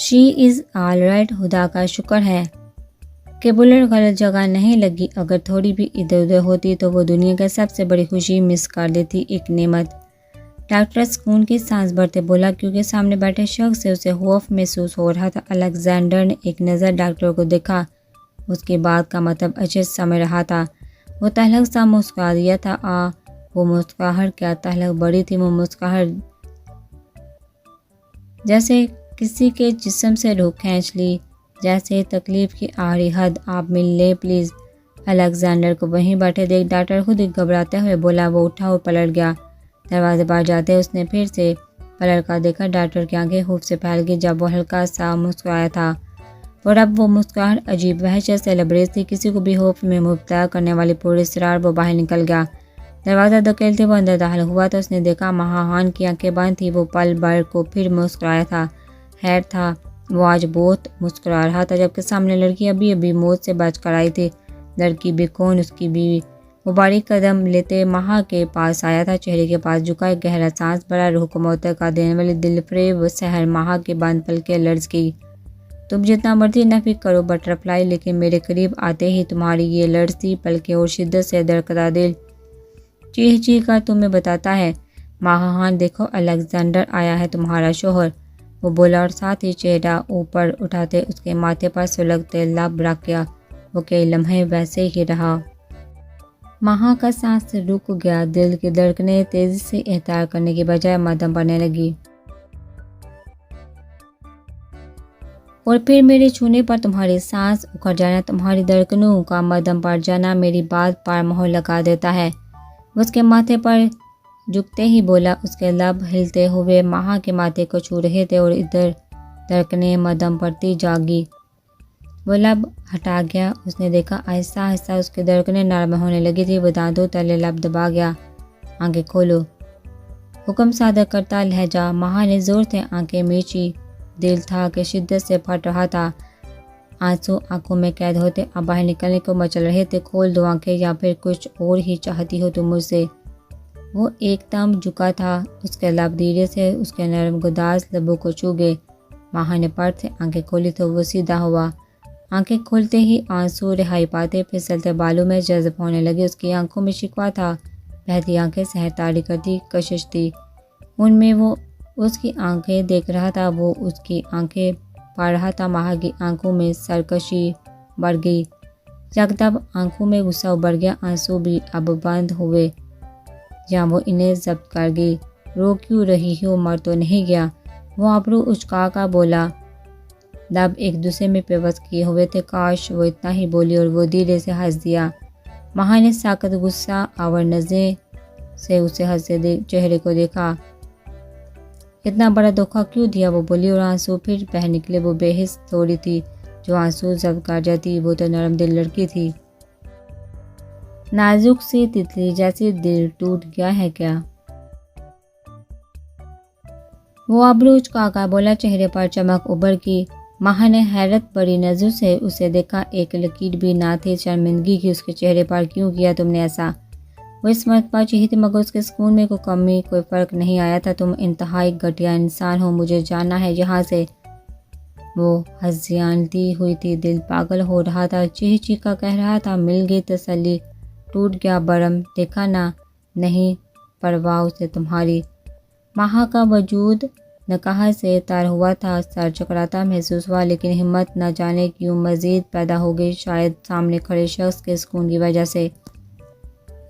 شی از all right, خدا کا شکر ہے کہ بلٹ غلط جگہ نہیں لگی، اگر تھوڑی بھی ادھر ادھر ہوتی تو وہ دنیا کی سب سے بڑی خوشی مس کر دیتی، ایک نعمت۔ ڈاکٹر سکون کی سانس بھرتے بولا کیونکہ سامنے بیٹھے شخص سے اسے خوف محسوس ہو رہا تھا۔ الیگزینڈر نے ایک نظر ڈاکٹر کو دیکھا، اس کی بات کا مطلب اچھے سے سمجھ رہا تھا۔ وہ تلخ سا مسکرا دیا تھا۔ وہ مسکراہٹ کیا تلخ بڑی تھی، وہ مسکراہٹ جیسے کسی کے جسم سے روح کھینچ لی، جیسے تکلیف کی آخری حد۔ آپ مل لیں پلیز۔ الیگزینڈر کو وہیں بیٹھے دیکھ ڈاکٹر خود ہی گھبراتے ہوئے بولا۔ وہ اٹھا اور پلٹ گیا۔ دروازے پر جاتے اس نے پھر سے پلٹ کر دیکھا۔ ڈاکٹر کی آنکھیں خوف سے پھیل گئی جب وہ ہلکا سا مسکرایا تھا، اور اب وہ مسکراہٹ عجیب وحشت سے لبریز تھی، کسی کو بھی خوف میں مبتلا کرنے والی پوری اسرار۔ وہ باہر نکل گیا، دروازہ دھکیلتے وہ اندر داخل ہوا تو اس نے دیکھا ماہان کی آنکھیں بند تھیں۔ وہ پل بھر کو پھر مسکرایا تھا۔ خیر تھا وہ آج بہت مسکرا رہا تھا، جبکہ سامنے لڑکی ابھی موت سے بچ کر آئی تھی۔ لڑکی بھی کون؟ اس کی بیوی۔ وہ باریک قدم لیتے ماہا کے پاس آیا تھا، چہرے کے پاس جھکا، ایک گہرا سانس بھرا۔ روح کو معتقہ دینے والی دل فریب سحر۔ ماہا کے بند پلکیں لرز گئی۔ تم جتنا مرضی نفی کرو بٹر فلائی، لیکن میرے قریب آتے ہی تمہاری یہ لرزتی پلکیں اور شدت سے دھڑکتا دل چیخ چیخ کر تمہیں بتاتا ہے ماہان دیکھو الیگزینڈر آیا ہے، تمہارا شوہر، وہ بولا، اور ساتھ ہی چہرہ اوپر اٹھاتے اس کے ماتھے پر سلگتے لب رکھ گیا۔ وہ کئی لمحے ویسے ہی رہا۔ ماہا کا سانس رک گیا، دل کی دھڑکنیں تیزی سے احتیاط کرنے کی بجائے مدھم پڑنے لگی۔ اور پھر میرے چھونے پر تمہاری سانس اکھڑ جانا، تمہاری دھڑکنوں کا مدھم پڑ جانا میری بات پر مہر لگا دیتا ہے۔ وہ اس کے ماتھے پر جھکتے ہی بولا، اس کے لب ہلتے ہوئے ماہا کے ماتھے کو چھو رہے تھے اور ادھر دھڑکنیں مدھم پڑتی جاگی۔ وہ لب ہٹا گیا، اس نے دیکھا آہستہ آہستہ اس کی دھڑکنیں نرم ہونے لگی تھی۔ وہ دانتوں تلے لب دبا گیا۔ آنکھیں کھولو، حکم صادر کرتا لہجہ۔ ماہا نے زور سے آنکھیں میچی، دل تھا کہ شدت سے پھٹ رہا تھا۔ آنسو آنکھوں میں قید ہوتے اب باہر نکلنے کو مچل رہے تھے۔ کھول دو آنکھیں، یا پھر کچھ اور ہی چاہتی ہو تم مجھ سے؟ وہ ایک دم جھکا تھا، اس کے لب دھیرے سے اس کے نرم گداز لبوں کو چھو گئے۔ ماہا نے پٹ سے آنکھیں کھولی تو وہ سیدھا ہوا۔ آنکھیں کھولتے ہی آنسو رہائی پاتے پھسلتے بالوں میں جذب ہونے لگے۔ اس کی آنکھوں میں شکوہ تھا، بہتی آنکھیں سحر طاری کرتی کشش تھی، ان میں وہ اس کی آنکھیں دیکھ رہا تھا، وہ اس کی آنکھیں پڑھ رہا تھا۔ ماہا کی آنکھوں میں سرکشی بڑھ گئی، یکدم آنکھوں میں غصہ ابھر گیا۔ آنسو بھی اب بند ہوئے یا وہ انہیں ضبط کر گئی۔ رو کیوں رہی ہو؟ مر تو نہیں گیا؟ وہ ابرو اچکا کر بولا، لب ایک دوسرے میں پیوست کیے ہوئے تھے۔ کاش وہ اتنا ہی بولی، اور وہ دھیرے سے ہنس دیا۔ ماہا نے سخت غصہ آور نظریں سے اسے ہنستے چہرے کو دیکھا۔ اتنا بڑا دھوکہ کیوں دیا؟ وہ بولی، اور آنسو پھر بہہ نکلے۔ وہ بے حس تھوڑی تھی جو آنسو ضبط کر جاتی، وہ تو نرم دل لڑکی تھی، نازک سی تتلی جیسی۔ دل ٹوٹ گیا ہے کیا؟ وہ ابرو اچکا کر بولا، چہرے پر چمک ابھر کی۔ ماہا نے حیرت بھری نظروں سے اسے دیکھا، ایک لکیر بھی نہ تھی شرمندگی کی اس کے چہرے پر۔ کیوں کیا تم نے ایسا؟ وہ اس مرتبہ چیخی تھی، مگر اس کے سکون میں کوئی کمی، کوئی فرق نہیں آیا تھا۔ تم انتہائی گھٹیا انسان ہو، مجھے جانا ہے یہاں سے۔ وہ ہزیانتی ہوئی تھی، دل پاگل ہو رہا تھا، چیخ چیخ کر کہہ رہا تھا، مل گئی تسلی، ٹوٹ گیا بھرم، دیکھا نہ، نہیں پرواہ اسے تمہاری۔ ماہا کا وجود نکاح سے تر ہوا تھا، سر چکراتا محسوس ہوا، لیکن ہمت نہ جانے کیوں مزید پیدا ہو گئی، شاید سامنے کھڑے شخص کے سکون کی وجہ سے۔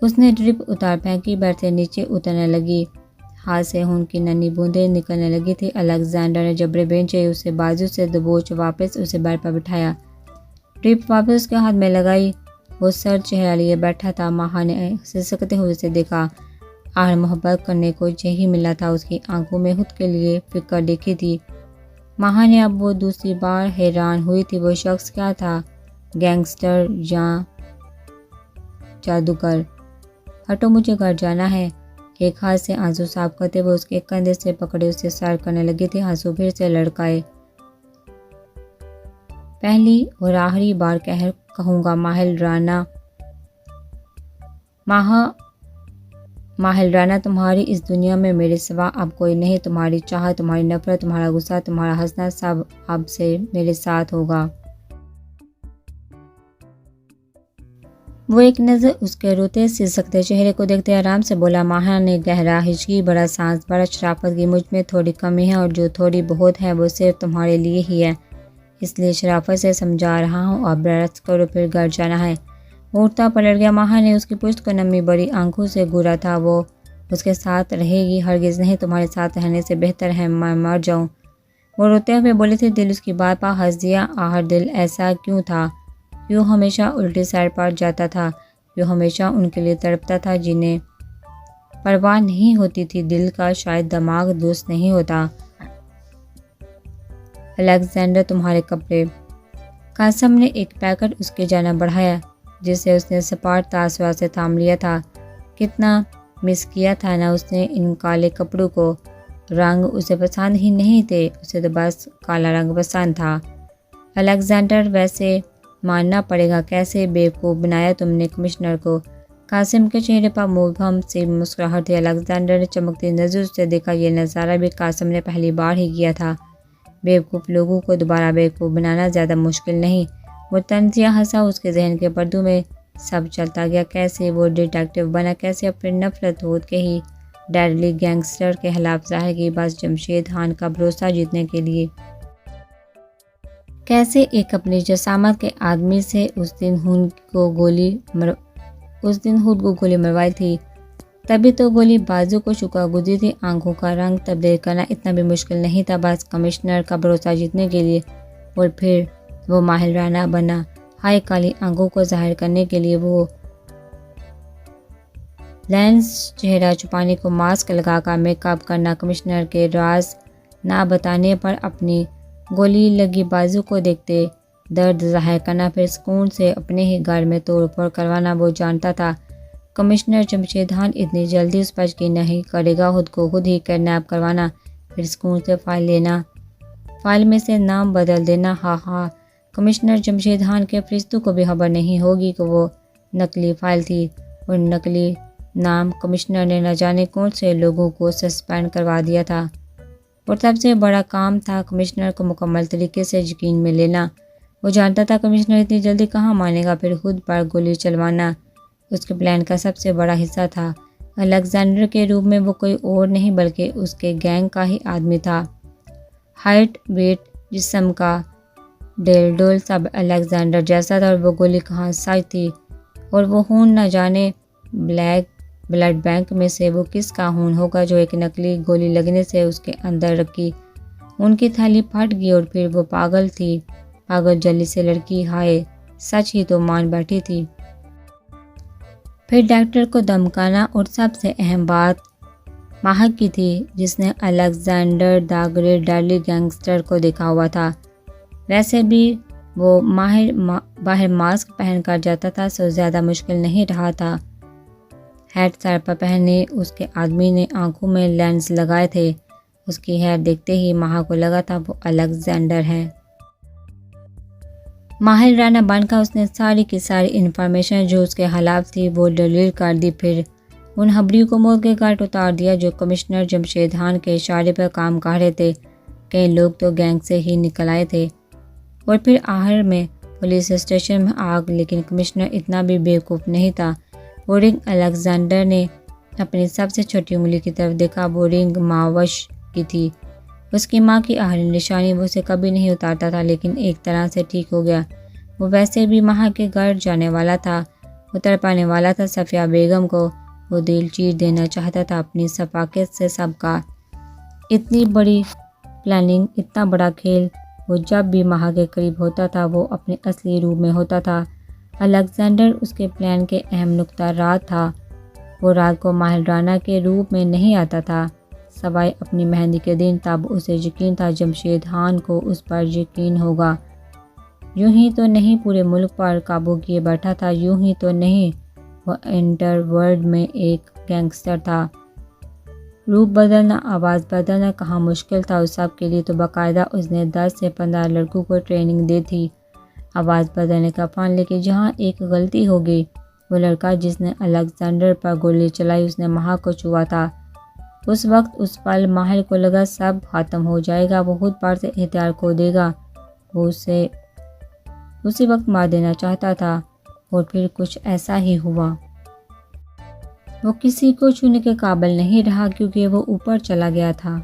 اس نے ڈرپ اتار پھینکی، بیڈ سے نیچے اترنے لگی، ہاتھ سے خون کی ننھی بوندیں نکلنے لگی تھی۔ الیگزینڈر نے جبرے بینچے اسے بازو سے دبوچ واپس اسے بیڈ پر بٹھایا، ڈرپ واپس اس کے ہاتھ میں لگائی۔ وہ سر چہرہ لیے بیٹھا تھا۔ ماہا نے سسکتے ہوئے اسے دیکھا، آخر محبت کرنے کو یہی ملا تھا۔ اس کی آنکھوں میں خود کے لیے فکر دیکھی تھی۔ ماہا نے اب وہ دوسری بار حیران ہوئی تھی، وہ شخص کیا تھا؟ گینگسٹر یا جادوگر؟ ہٹو، مجھے گھر جانا ہے۔ ایک ہاتھ سے آنسو صاف کرتے وہ اس کے کندھے سے پکڑے اسے سیر کرنے لگی تھی۔ آنسو پھر سے لڑکائے۔ پہلی اور آخری بار کہوں گا ماہل رانا۔ ماہا ماہر رانا تمہاری اس دنیا میں میرے سوا اب کوئی نہیں، تمہاری چاہت، تمہاری نفرت، تمہارا غصہ، تمہارا ہنسنا سب اب سے میرے ساتھ ہوگا۔ وہ ایک نظر اس کے روتے سسکتے چہرے کو دیکھتے آرام سے بولا۔ ماہر نے گہرا ہچکی بڑا سانس بڑا شرافت کی، مجھ میں تھوڑی کمی ہے اور جو تھوڑی بہت ہے وہ صرف تمہارے لیے ہی ہے، اس لیے شرافت سے سمجھا رہا ہوں، اب رقص کرو پھر گھر جانا ہے۔ وہ اٹھتا پلٹ گیا۔ ماہر نے اس کی پشت کو نمی بڑی آنکھوں سے گھورا تھا۔ وہ اس کے ساتھ رہے گی؟ ہرگز نہیں، تمہارے ساتھ رہنے سے بہتر ہے میں مر جاؤں۔ وہ روتے ہوئے بولی تھی۔ دل اس کی بات پا ہنس دیا۔ آخر دل ایسا کیوں تھا؟ کیوں ہمیشہ الٹی سائڈ پر جاتا تھا؟ کیوں ہمیشہ ان کے لیے تڑپتا تھا جنہیں پرواہ نہیں ہوتی تھی دل کا؟ شاید دماغ درست نہیں ہوتا۔ الیگزینڈر تمہارے کپڑے۔ قاسم نے ایک پیکٹ اس کی جانب بڑھایا جسے اس نے سپاٹ تاثرات سے تھام لیا تھا۔ کتنا مس کیا تھا نا اس نے ان کالے کپڑوں کو۔ رنگ اسے پسند ہی نہیں تھے، اسے تو بس کالا رنگ پسند تھا۔ الیگزینڈر ویسے ماننا پڑے گا کیسے بیوقوف بنایا تم نے کمشنر کو۔ قاسم کے چہرے پر مبہم سی مسکراہٹ تھی۔ الیگزینڈر نے چمکتی نظر سے دیکھا، یہ نظارہ بھی قاسم نے پہلی بار ہی کیا تھا۔ بیوقوف لوگوں کو دوبارہ بیوقوف بنانا زیادہ مشکل نہیں۔ وہ طنزیہ ہنسا، اس کے ذہن کے پردوں میں سب چلتا گیا، کیسے وہ ڈیٹیکٹیو بنا، کیسے اپنی نفرت ہو کے ہی ڈیڈلی گینگسٹر کے خلاف ظاہر کی، بس جمشید خان کا بھروسہ جیتنے کے لیے۔ کیسے ایک اپنی جسامت کے آدمی سے اس دن خود کو گولی مروائی تھی، تبھی تو گولی بازو کو چکا گزری تھی۔ آنکھوں کا رنگ تبدیل کرنا اتنا بھی مشکل نہیں تھا، بس کمشنر کا بھروسہ جیتنے کے لیے۔ اور پھر وہ ماہر رانا بنا، ہائے کالی آنکھوں کو ظاہر کرنے کے لیے۔ وہ لینس چہرہ چھپانے کو ماسک لگا کر میک اپ کرنا، کمشنر کے راز نہ بتانے پر اپنی گولی لگی بازو کو دیکھتے درد ظاہر کرنا، پھر سکون سے اپنے ہی گھر میں توڑ پھوڑ کروانا۔ وہ جانتا تھا کمشنر جمشید خان اتنی جلدی اس پر یقین نہیں کرے گا، خود کو خود ہی کڈنیپ کروانا، پھر سکون سے فائل لینا، فائل میں سے نام بدل دینا۔ ہاں کمشنر جمشید خان کے فرشتوں کو بھی خبر نہیں ہوگی کہ وہ نقلی فائل تھی، اور نقلی نام کمشنر نے نہ جانے کون سے لوگوں کو سسپینڈ کروا دیا تھا۔ اور سب سے بڑا کام تھا کمشنر کو مکمل طریقے سے یقین میں لینا۔ وہ جانتا تھا کمشنر اتنی جلدی کہاں مانے گا، پھر خود پر گولی چلوانا اس کے پلان کا سب سے بڑا حصہ تھا۔ الیگزینڈر کے روپ میں وہ کوئی اور نہیں بلکہ اس کے گینگ کا ہی آدمی تھا۔ ہائٹ، ویٹ، جسم کا ڈیل ڈول سب الیگزینڈر جیسا تھا، اور وہ گولی کہاں سچ تھی اور وہ خون نہ جانے بلیک بلڈ بینک میں سے وہ کس کا خون ہوگا جو ایک نقلی گولی لگنے سے اس کے اندر رکھی ان کی تھیلی پھٹ گئی، اور پھر وہ پاگل تھی، پاگل جلدی سے لڑکی، ہائے سچ ہی تو مان بیٹھی تھی۔ پھر ڈاکٹر کو دھمکانا، اور سب سے اہم بات ماہر کی تھی جس نے Alexander the great deadly gangster کو دیکھا ہوا تھا۔ ویسے بھی وہ باہر ماسک پہن کر جاتا تھا، سو زیادہ مشکل نہیں رہا تھا۔ ہیٹ سر پر پہنے اس کے آدمی نے آنکھوں میں لینس لگائے تھے، اس کی ہیئر دیکھتے ہی ماہر کو لگا تھا وہ الیگزینڈر ہے۔ ماہر رانا بن کر اس نے ساری کی ساری انفارمیشن جو اس کے خلاف تھی وہ ڈیلیٹ کر دی، پھر ان خبریوں کو موت کے گھاٹ اتار دیا جو کمشنر جمشید خان کے اشارے پر کام کر رہے تھے۔ کئی لوگ تو گینگ سے ہی نکل آئے تھے، اور پھر آخر میں پولیس اسٹیشن میں آگ، لیکن کمشنر اتنا بھی بیوقوف نہیں تھا۔ وہ رنگ الیگزینڈر نے اپنی سب سے چھوٹی انگلی کی طرف دیکھا، وہ رنگ ماوش کی تھی، اس کی ماں کی آخری نشانی۔ وہ اسے کبھی نہیں اتارتا تھا، لیکن ایک طرح سے ٹھیک ہو گیا۔ وہ ویسے بھی ماہر کے گھر جانے والا تھا، وہ تڑپانے والا تھا صفیہ بیگم کو، وہ دل چیر دینا چاہتا تھا اپنی ثقافت سے سب کا۔ اتنی بڑی پلاننگ، اتنا بڑا کھیل، وہ جب بھی ماہر کے قریب ہوتا تھا وہ اپنے اصلی روپ میں ہوتا تھا۔ الیگزینڈر اس کے پلان کے اہم نقطہ رات تھا۔ وہ رات کو ماہر رانا کے روپ میں نہیں آتا تھا سوائے اپنی مہندی کے دن، تب اسے یقین تھا جمشید خان کو اس پر یقین ہوگا۔ یوں ہی تو نہیں پورے ملک پر قابو کیے بیٹھا تھا، یوں ہی تو نہیں وہ انٹر ورلڈ میں ایک گینگسٹر تھا۔ روپ بدلنا، آواز بدلنا کہاں مشکل تھا اس سب کے لیے، تو باقاعدہ اس نے 10 سے 15 لڑکوں کو ٹریننگ دی تھی آواز بدلنے کا فن، لیکن جہاں ایک غلطی ہو گئی وہ لڑکا جس نے الیگزینڈر پر گولی چلائی اس نے مہا کو چھوا تھا۔ اس وقت اس پل ماہر کو لگا سب ختم ہو جائے گا، وہ خود پار سے ہتھیار کھو دے گا، وہ اسے اسی وقت مار دینا چاہتا تھا، اور پھر کچھ ایسا ہی ہوا۔ وہ کسی کو چھونے کے قابل نہیں رہا کیونکہ وہ اوپر چلا گیا تھا۔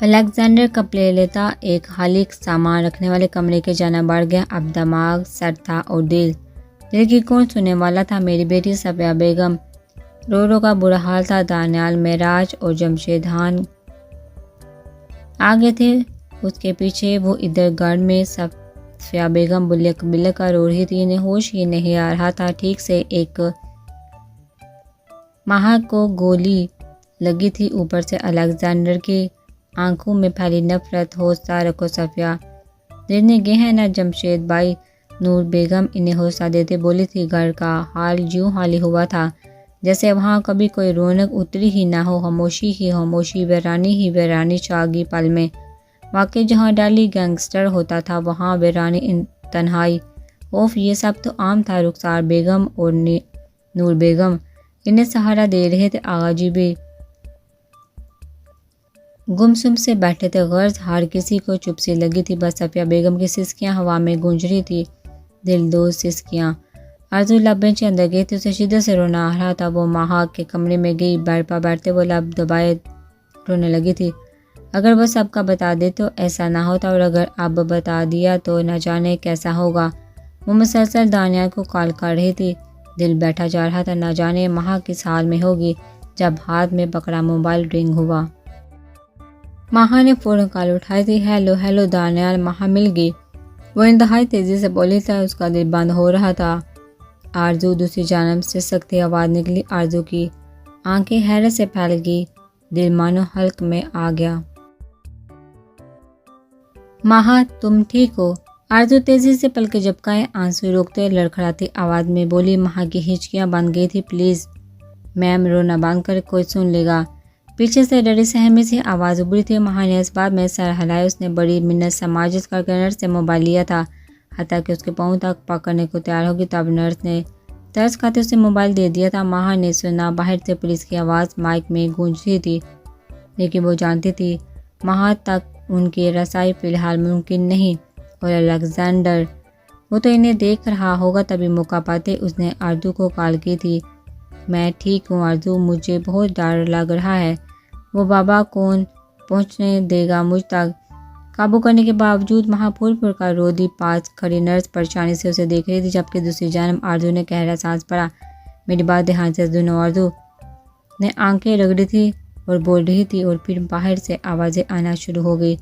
الیگزینڈر کا پلے لیتا ایک خالی سامان رکھنے والے کمرے کے جانب بڑھ گیا۔ اب دماغ، سر تھا اور دل کی کون سننے والا تھا؟ میری بیٹی صفیہ بیگم۔ رو کا برا حال تھا۔ دانیال، معراج اور جمشید خان آگے تھے، اس کے پیچھے وہ ادھر گھر میں صفیہ بیگم بلک بلک کر رو رہی تھی، انہیں ہوش ہی نہیں آ رہا تھا ٹھیک سے۔ ایک ماہر کو گولی لگی تھی، اوپر سے الیگزینڈر کی آنکھوں میں پھیلی نفرت۔ حوصلہ رکھو صفیہ، دینے گئے ہیں نا جمشید بھائی؟ نور بیگم انہیں حوصلہ دیتے بولی تھی۔ گھر کا حال یوں خالی ہوا تھا جیسے وہاں کبھی کوئی رونق اتری ہی نہ ہو، خاموشی ہی خاموشی، ویرانی ہی ویرانی چھا گئی پل میں۔ واقعی جہاں ڈیلی گینگسٹر ہوتا تھا وہاں ویرانی تنہائی۔ اوف، یہ سب تو عام تھا۔ رخسار بیگم اور نور بیگم انہیں سہارا دے رہے تھے، آغا جی بھی گمسم سے بیٹھے تھے، غرض ہر کسی کو چپ سی لگی تھی، بس صفیہ بیگم کی سسکیاں ہوا میں گونج رہی تھی، دل دوز سسکیاں۔ آرزو لب بینچ اندر گئی تھی، اسے شدت سے رونا آ رہا تھا۔ وہ مہا کے کمرے میں گئی، بیڈ پر بیٹھتے وہ لب دبائے رونے لگی تھی۔ اگر وہ سب کا بتا دے تو ایسا نہ ہوتا، اور اگر اب بتا دیا تو نہ جانے کیسا ہوگا۔ وہ مسلسل دانیال کو کال کر رہی تھی، دل بیٹھا جا رہا تھا، نہ جانے مہا کس حال میں ہوگی۔ جب ہاتھ میں پکڑا موبائل رنگ ہوا، مہا نے فوراً کال اٹھائی تھی۔ ہیلو ہیلو دانیال، مہا مل گئی، وہ انتہائی تیزی سے بولی تھا، اس کا دل بند ہو رہا تھا۔ آرزو دوسری جانب سے سختی آواز نکلی۔ آرزو کی آنکھیں حیرت سے پھیل گئی، دل مانو حلق میں آ گیا۔ مہا تم ٹھیک ہو؟ آرزو تیزی سے پلکیں جھپکائے، آنسو روکتے لڑکھڑاتی آواز میں بولی۔ مہا کی ہچکیاں بند گئی تھی۔ پلیز میم، رونا بند کر، کوئی سن لے گا۔ پیچھے سے ڈری سہمی سی آواز ابھری تھی۔ مہا نے اس بات میں سر ہلایا، اس نے بڑی منت سے ماجز کر کے نرس سے موبائل لیا تھا، حتیٰ کہ اس کے پاؤں تک پکڑنے کو تیار ہوگی، تب نرس نے ترس کھاتے اسے موبائل دے دیا تھا۔ مہا نے سنا باہر سے پولیس کی آواز مائک میں گونج رہی تھی، لیکن وہ جانتی تھی مہا تک ان کی رسائی فی الحال ممکن نہیں۔ اور الیگزینڈر، وہ تو انہیں دیکھ رہا ہوگا، تبھی موقع پاتے اس نے آرزو کو کال کی تھی۔ میں ٹھیک ہوں آرزو، مجھے بہت ڈر لگ رہا ہے، وہ بابا کون پہنچنے دے گا مجھ تک؟ قابو کرنے کے باوجود مہا پھول پھول کر رو دی۔ پاس کھڑی نرس پریشانی سے اسے دیکھ رہی تھی، جبکہ دوسری جانب آرزو نے گہرا سانس بھرا۔ میری بات دھیان سے سنو، آرزو نے آنکھیں رگڑی تھی اور بول رہی تھی، اور پھر باہر سے آوازیں آنا شروع ہو گئی۔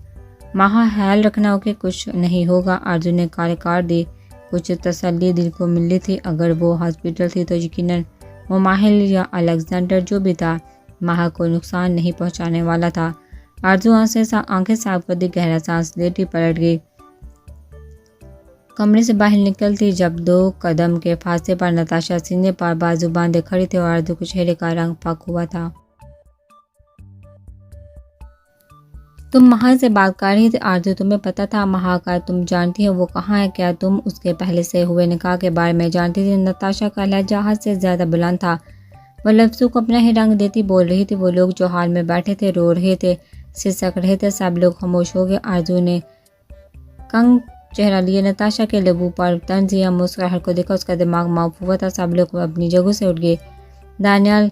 مہا، خیال رکھنا کہ کچھ نہیں ہوگا۔ آرزو نے کال کاٹ دی۔ کچھ تسلی دل کو مل رہی تھی، اگر وہ ہاسپٹل تھی تو یقیناً وہ ماہر یا الیگزینڈر جو بھی تھا مہا کو نقصان نہیں پہنچانے والا تھا۔ آرزو آنکھیں صاف کر دی، گہرا سانس لیتی پلٹ گئی۔ کمرے سے باہر نکلتی جب 2 قدم کے فاصلے پر نتاشا سینے پر بازو باندھے کھڑی تھی، اور آرزو کے چہرے کا رنگ پھک ہوا تھا۔ تم مہا سے بات کر رہی تھی آرزو، تمہیں پتہ تھا مہا کا؟ تم جانتی ہو وہ کہاں ہے؟ کیا تم اس کے پہلے سے ہوئے نکاح کے بارے میں جانتی تھی؟ نتاشا کا لہجہ حد سے زیادہ بلند تھا، وہ لفظوں کو اپنا ہی رنگ دیتی بول رہی تھی۔ وہ لوگ جو ہال میں بیٹھے تھے رو رہے تھے، سسک رہے تھے، سب لوگ خاموش ہو گئے۔ آرزو نے کنگ چہرہ لیے نتاشا کے لبوں پر طنزیہ مسکراہٹ کو دیکھا، اس کا دماغ معاف ہوا تھا۔ سب لوگ اپنی جگہوں سے اٹھ گئے۔ دانیال،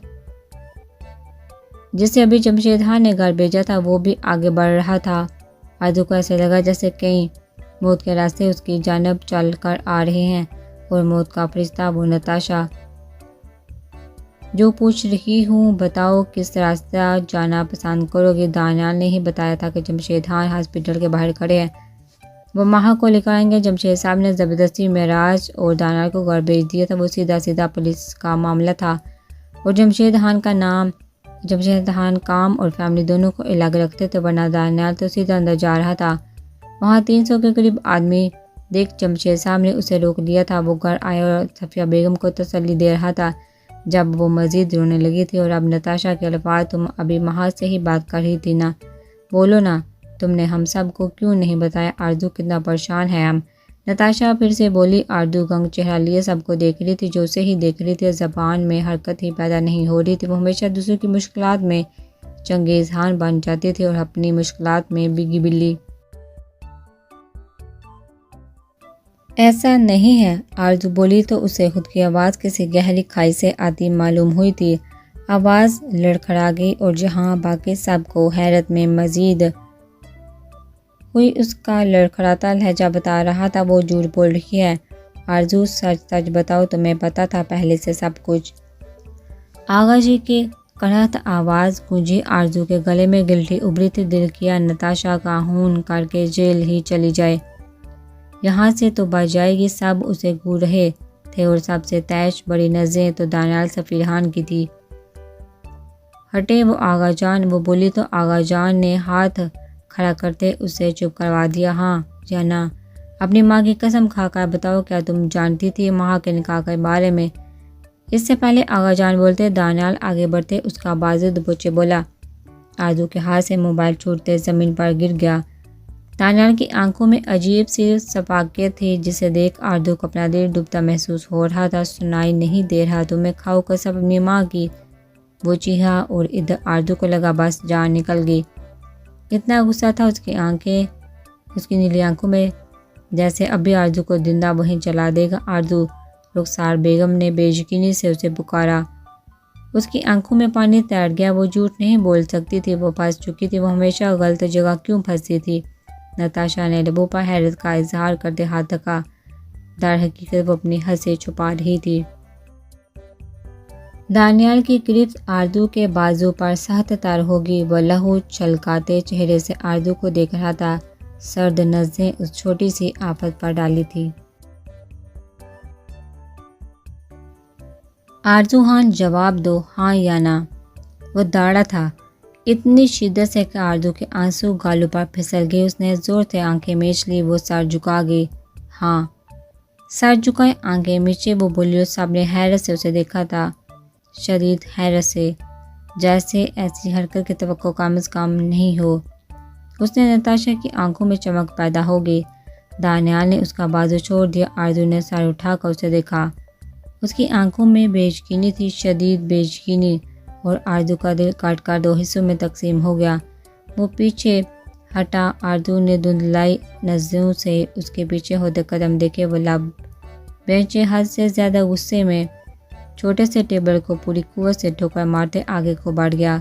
جسے ابھی جمشید خان نے گھر بھیجا تھا، وہ بھی آگے بڑھ رہا تھا۔ آرزو کو ایسے لگا جیسے کئی موت کے راستے اس کی جانب چل کر آ رہے ہیں، اور موت کا فرشتہ وہ نتاشا جو پوچھ رہی ہوں بتاؤ کس راستہ جانا پسند کرو گے؟ دانیال نے ہی بتایا تھا کہ جمشید خان ہاسپٹل کے باہر کھڑے ہیں، وہ مہا کو لے کر آئیں گے۔ جمشید صاحب نے زبردستی معراج اور دانیال کو گھر بھیج دیا تھا، وہ سیدھا پولیس کا معاملہ تھا، اور جمشید خان کام اور فیملی دونوں کو الگ رکھتے تھے، ورنہ دانیال تو سیدھا اندر جا رہا تھا۔ وہاں 300 کے قریب آدمی دیکھ جمشید صاحب نے اسے روک لیا تھا۔ وہ گھر آئے اور صفیہ بیگم کو تسلی دے رہا تھا، جب وہ مزید رونے لگی تھی۔ اور اب نتاشا کے الفاظ، تم ابھی مہا سے ہی بات کر رہی تھی نا، بولو نا، تم نے ہم سب کو کیوں نہیں بتایا؟ آرزو کتنا پریشان ہے ہم، نتاشا پھر سے بولی۔ آرزو گنگ چہرہ لیے سب کو دیکھ رہی تھی، جو اسے ہی دیکھ رہی تھی۔ زبان میں حرکت ہی پیدا نہیں ہو رہی تھی۔ وہ ہمیشہ دوسروں کی مشکلات میں چنگیزخان بن جاتی تھی اور اپنی مشکلات میں بگی بلی۔ ایسا نہیں ہے، آرزو بولی تو اسے خود کی آواز کسی گہری کھائی سے آتی معلوم ہوئی تھی۔ آواز لڑکھڑا گئی اور جہاں باقی سب کو حیرت میں مزید ہوئی، اس کا لڑکھڑاتا لہجہ بتا رہا تھا وہ جھوٹ بول رہی ہے۔ آرزو سچ سچ بتاؤ، تمہیں پتا تھا پہلے سے سب کچھ؟ آغا جی کی کڑھت آواز گونجی۔ آرزو کے گلے میں گلٹی ابھری تھی۔ دل کیا نتاشا کا خون کر کے جیل ہی چلی جائے، یہاں سے تو بچ جائے گی۔ سب اسے گھور رہے تھے اور سب سے تیز بڑی نظریں تو دانیال سفیران کی تھی۔ ہٹے وہ آغا جان، وہ بولی تو آغا جان نے ہاتھ کھڑا کرتے اسے چپ کروا دیا۔ ہاں یا نہ؟ اپنی ماں کی قسم کھا کر بتاؤ، کیا تم جانتی تھی ماں کے نکاح کے بارے میں؟ اس سے پہلے آغا جان بولتے، دانیال آگے بڑھتے اس کا بازو دبوچے بولا۔ آرزو کے ہاتھ سے موبائل چھوٹتے زمین پر گر گیا۔ دانیال کی آنکھوں میں عجیب سی شفافیت تھی جسے دیکھ آرزو کو اپنا دل ڈوبتا محسوس ہو رہا تھا۔ سنائی نہیں دے رہا تمہیں؟ کھاؤ قسم اپنی ماں کی، وہ چیخا اور ادھر آرزو کو لگا بس جان نکل گئی۔ اتنا غصہ تھا اس کی آنکھیں، اس کی نیلی آنکھوں میں، جیسے ابھی آرزو کو زندہ وہیں جلا دے گا۔ آرزو، رخسار بیگم نے بے یقینی سے اسے پکارا۔ اس کی آنکھوں میں پانی تیر گیا۔ وہ جھوٹ نہیں بول سکتی تھی، وہ پھنس چکی تھی۔ وہ ہمیشہ غلط جگہ کیوں پھنستی تھی؟ نتاشا نے لبوں پر حیرت کا اظہار کرتے ہاتھ تھکا۔ در حقیقت وہ اپنی ہنسی چھپا رہی تھی۔ دانیال کی گرفت آرزو کے بازو پر سخت تر ہوگی۔ وہ لہو چھلکاتے چہرے سے آرزو کو دیکھ رہا تھا۔ سرد نظریں اس چھوٹی سی آفت پر ڈالی تھی۔ آرزو ہاں، جواب دو، ہاں یا نہ؟ وہ داڑا تھا اتنی شدت سے کہ آرزو کے آنسو گالوں پر پھسل گئے۔ اس نے زور سے آنکھیں میچ لی۔ وہ سر جھکا گئی۔ ہاں، سر جھکائے، آنکھیں میچے وہ بولی۔ سب نے حیرت سے اسے دیکھا تھا، شدید حیرت سے، جیسے ایسی حرکت کی توقع کم از کم نہیں ہو۔ اس نے نتاشا کی آنکھوں میں چمک پیدا ہو گئی۔ دانیال نے اس کا بازو چھوڑ دیا۔ آرزو نے سر اٹھا کر اسے دیکھا۔ اس کی آنکھوں میں بے یقینی تھی، شدید بے یقینی، اور آرزو کا دل کٹ کر دو حصوں میں تقسیم ہو گیا۔ وہ پیچھے ہٹا۔ آرزو نے دھندلائی نظروں سے اس کے پیچھے ہوتے قدم دیکھے۔ وہ لب بینچے حد سے زیادہ غصے میں چھوٹے سے ٹیبل کو پوری قوت سے ٹھوکر مارتے آگے کو بڑھ گیا۔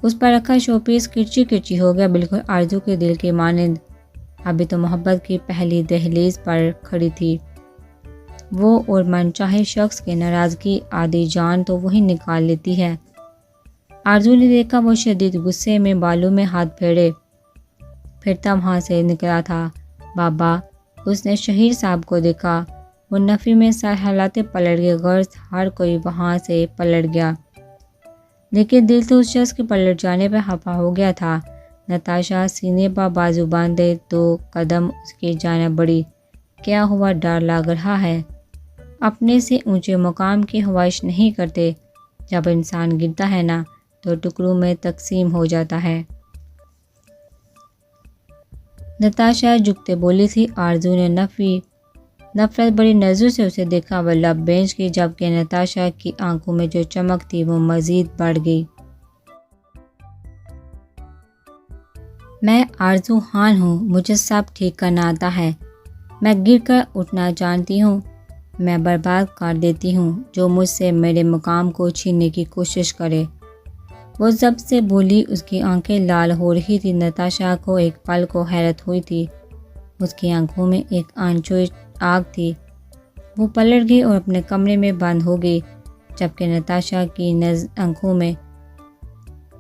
اس پر رکھا شو پیس کرچی کرچی ہو گیا، بالکل آرزو کے دل کی مانند۔ ابھی تو محبت کی پہلی دہلیز پر کھڑی تھی وہ، اور من چاہے شخص کی ناراضگی آدھی جان تو وہی نکال لیتی ہے۔ آرزو نے دیکھا وہ شدید غصے میں بالوں میں ہاتھ پھیرے پھرتا وہاں سے نکلا تھا۔ بابا، اس نے شہیر صاحب کو دیکھا۔ وہ نفی میں سر ہلاتے پلٹ گئے۔ غرض ہر کوئی وہاں سے پلٹ گیا، لیکن دل تو اس شخص کے پلٹ جانے پہ خفا ہو گیا تھا۔ نتاشا سینے پر بازو باندھے 2 قدم اس کی جانب بڑھی۔ کیا ہوا؟ ڈر لگ رہا ہے؟ اپنے سے اونچے مقام کی خواہش نہیں کرتے؟ جب انسان گرتا ہے نا تو ٹکڑوں میں تقسیم ہو جاتا ہے۔ نتاشا جھکتے بولی تھی۔ آرزو نے نفرت بڑی نظروں سے اسے دیکھا۔ وہ لب بینچ گئی، جبکہ نتاشا کی آنکھوں میں جو چمک تھی وہ مزید بڑھ گئی۔ میں آرزو خان ہوں، مجھے سب ٹھیک کرنا آتا ہے۔ میں گر کر اٹھنا جانتی ہوں، میں برباد کر دیتی ہوں جو مجھ سے میرے مقام کو چھیننے کی کوشش کرے۔ وہ ضبط سے بولی، اس کی آنکھیں لال ہو رہی تھی۔ نتاشا کو ایک پل کو حیرت ہوئی تھی، اس کی آنکھوں میں ایک انچوئی آگ تھی۔ وہ پلٹ گئی اور اپنے کمرے میں بند ہو گئی، جبکہ نتاشا کی آنکھوں میں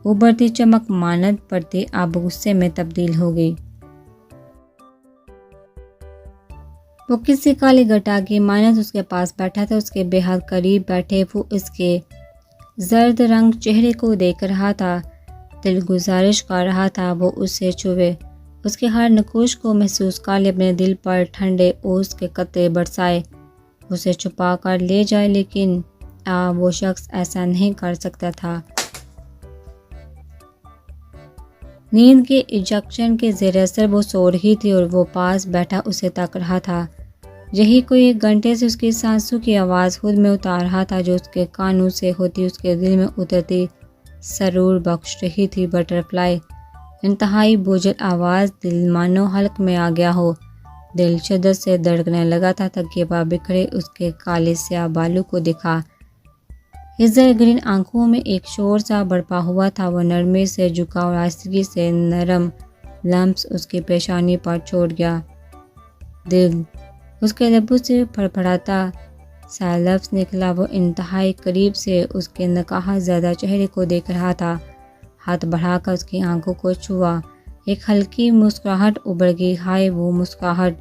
ابھرتی چمک مانند پڑتی اب غصے میں تبدیل ہو گئی۔ وہ کسی کالی گھٹا کی مانند اس کے پاس بیٹھا تھا، اس کے بے حد قریب بیٹھے وہ اس کے زرد رنگ چہرے کو دیکھ رہا تھا، دل گزارش کر رہا تھا وہ اس سے چھوے، اس کے ہر نقوش کو محسوس کر لے، اپنے دل پر ٹھنڈے اوس کے قطرے برسائے، اسے چھپا کر لے جائے، لیکن وہ شخص ایسا نہیں کر سکتا تھا۔ نیند کے ایجیکشن کے زیر اثر وہ سو رہی تھی اور وہ پاس بیٹھا اسے تک رہا تھا. یہی کوئی 1 گھنٹے سے اس کی سانسوں کی آواز خود میں اتار رہا تھا جو اس کے کانوں سے ہوتی اس کے دل میں اترتی سرور بخش رہی تھی. بٹرفلائی انتہائی بوجھل آواز، دل مانو حلق میں آ گیا ہو. دل شدت سے دھڑکنے لگا تھا. تکیے پا بکھرے اس کے کالے سیاہ بالوں کو دکھا. ہزر گرین آنکھوں میں ایک شور سا برپا ہوا تھا. وہ نرمے سے جھکا اور آہستگی سے نرم لمس اس کی پیشانی پر چھوڑ گیا. دل، اس کے لبوں سے پھڑپڑاتا سا لفظ نکلا. وہ انتہائی قریب سے اس کے نقاہت زدہ چہرے کو دیکھ رہا تھا. ہاتھ بڑھا کر اس کی آنکھوں کو چھوا. ایک ہلکی مسکراہٹ ابھر گئی. ہائے، وہ مسکراہٹ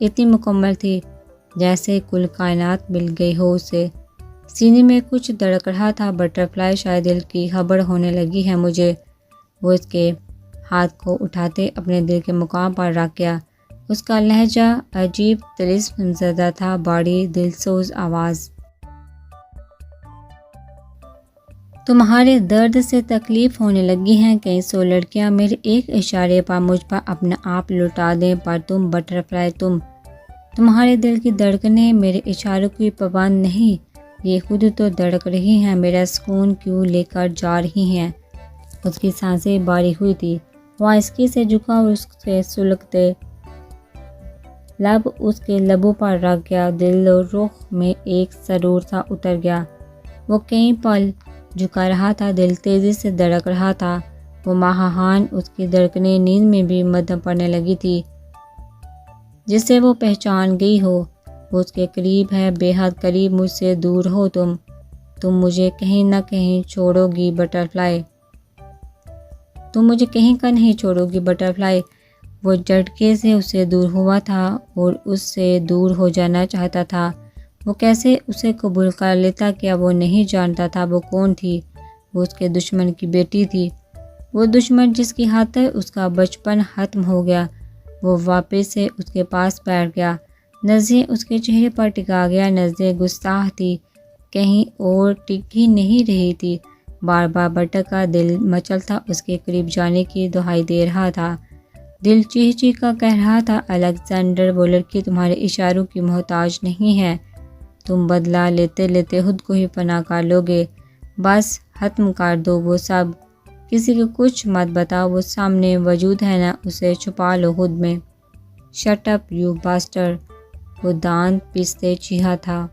اتنی مکمل تھی جیسے کل کائنات مل گئی ہو اسے. سینے میں کچھ دھڑک رہا تھا. بٹرفلائی، شاید دل کی خبر ہونے لگی ہے مجھے. وہ اس کے ہاتھ کو اٹھاتے اپنے دل کے مقام پر رکھ گیا. اس کا لہجہ عجیب طلسم زدہ تھا. بڑی دلسوز آواز، تمہارے درد سے تکلیف ہونے لگی ہیں. کئی 100 لڑکیاں میرے ایک اشارے پر مجھ پر اپنا آپ لوٹا دیں، پر تم بٹرفلائی، تمہارے دل کی دھڑکنیں میرے اشاروں کی پابند نہیں. یہ خود تو دھڑک رہی ہیں. میرا سکون کیوں لے کر جا رہی ہیں. اس کی سانسیں بھاری ہوئی تھی. وہ آہستگی سے جھکا اور اس کے سلگتے لب اس کے لبوں پر رکھ گیا. دل و رخ میں ایک سرور سا اتر گیا. وہ کئی پل جھکا رہا تھا. دل تیزی سے دھڑک رہا تھا. وہ ماہان اس کی دھڑکنیں نیند میں بھی مدھم پڑنے لگی تھی جسے وہ پہچان گئی ہو. وہ اس کے قریب ہے، بے حد قریب. مجھ سے دور ہو تم مجھے کہیں نہ کہیں چھوڑو گی بٹرفلائی. تم مجھے کہیں کا نہیں چھوڑو گی بٹرفلائی. وہ جھٹکے سے اس سے دور ہوا تھا اور اس سے دور ہو جانا چاہتا تھا. وہ کیسے اسے قبول کر لیتا؟ کیا وہ نہیں جانتا تھا وہ کون تھی؟ وہ اس کے دشمن کی بیٹی تھی. وہ دشمن جس کی خاطر اس کا بچپن ختم ہو گیا. وہ واپس سے اس کے پاس بیٹھ گیا. نظریں اس کے چہرے پر ٹکا گیا. نظریں گستاخ تھی، کہیں اور ٹک ہی نہیں رہی تھی. بار بار بھٹکا دل مچل تھا. اس کے قریب جانے کی دہائی دے رہا تھا. دل چیخ چیخ کر کہہ رہا تھا، الیگزینڈر، وہ لڑکی تمہارے اشاروں کی محتاج نہیں ہے. تم بدلہ لیتے لیتے خود کو ہی فنا کر لو گے. بس ختم کر دو وہ سب. کسی کو کچھ مت بتاؤ. وہ سامنے موجود ہے نا، اسے چھپا لو خود میں. شٹ اپ یو باسٹر، وہ دانت پیستے چیخا تھا.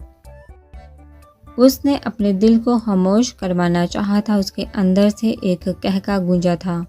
اس نے اپنے دل کو خاموش کروانا چاہا تھا. اس کے اندر سے ایک قہقہ گونجا تھا.